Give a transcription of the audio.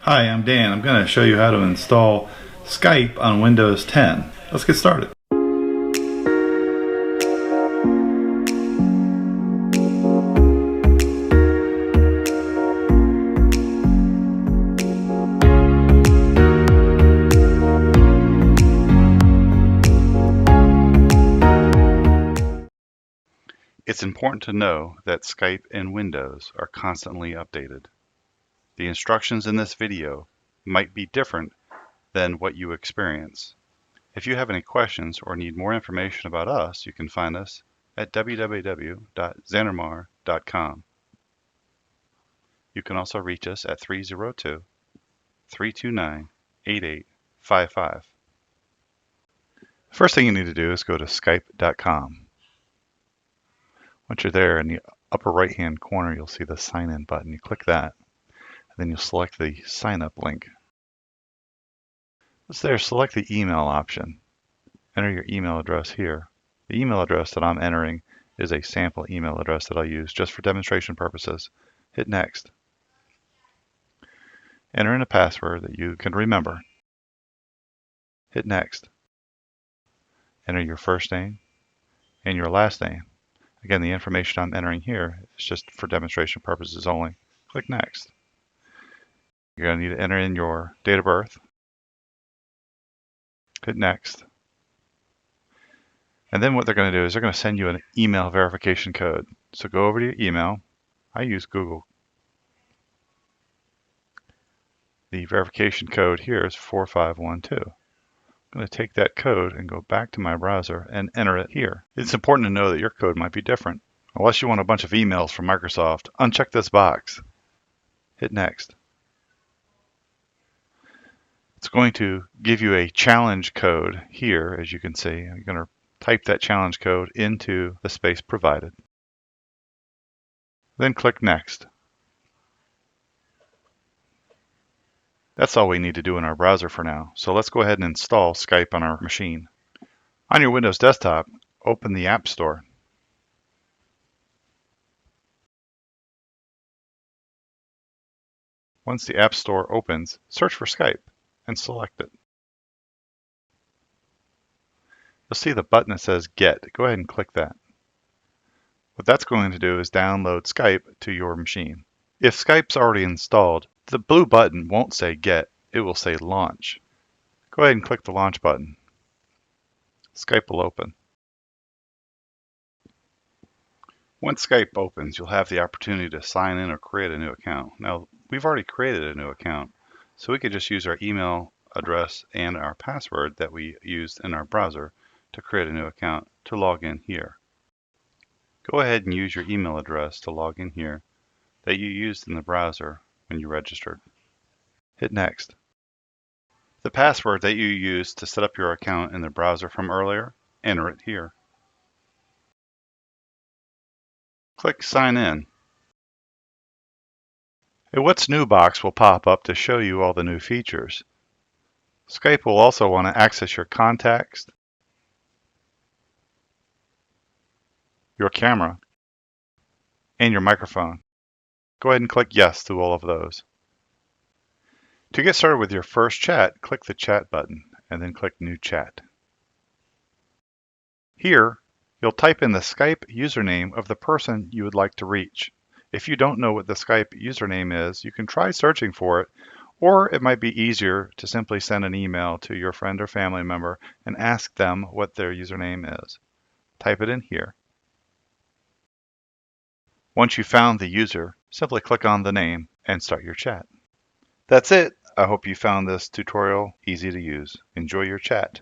Hi, I'm Dan. I'm going to show you how to install Skype on Windows 10. Let's get started. It's important to know that Skype and Windows are constantly updated. The instructions in this video might be different than what you experience. If you have any questions or need more information about us, you can find us at www.xandermar.com. You can also reach us at 302-329-8855. First thing you need to do is go to skype.com. Once you're there, in the upper right hand corner you'll see the sign in button. You click that. Then you'll select the sign up link. Once there, select the email option. Enter your email address here. The email address that I'm entering is a sample email address that I'll use just for demonstration purposes. Hit next. Enter in a password that you can remember. Hit next. Enter your first name and your last name. Again, the information I'm entering here is just for demonstration purposes only. Click next. You're going to need to enter in your date of birth. Hit next. And then what they're going to do is they're going to send you an email verification code. So go over to your email. I use Google. The verification code here is 4512. I'm going to take that code and go back to my browser and enter it here. It's important to know that your code might be different. Unless you want a bunch of emails from Microsoft, uncheck this box. Hit next. It's going to give you a challenge code here, as you can see. You're going to type that challenge code into the space provided. Then click Next. That's all we need to do in our browser for now. So let's go ahead and install Skype on our machine. On your Windows desktop, open the App Store. Once the App Store opens, search for Skype and select it. You'll see the button that says Get. Go ahead and click that. What that's going to do is download Skype to your machine. If Skype's already installed, the blue button won't say Get, it will say Launch. Go ahead and click the Launch button. Skype will open. Once Skype opens, you'll have the opportunity to sign in or create a new account. Now, we've already created a new account, so we could just use our email address and our password that we used in our browser to create a new account to log in here. Go ahead and use your email address to log in here that you used in the browser when you registered. Hit Next. The password that you used to set up your account in the browser from earlier, enter it here. Click Sign In. A What's New box will pop up to show you all the new features. Skype will also want to access your contacts, your camera, and your microphone. Go ahead and click Yes to all of those. To get started with your first chat, click the Chat button and then click New Chat. Here, you'll type in the Skype username of the person you would like to reach. If you don't know what the Skype username is, you can try searching for it, or it might be easier to simply send an email to your friend or family member and ask them what their username is. Type it in here. Once you've found the user, simply click on the name and start your chat. That's it. I hope you found this tutorial easy to use. Enjoy your chat.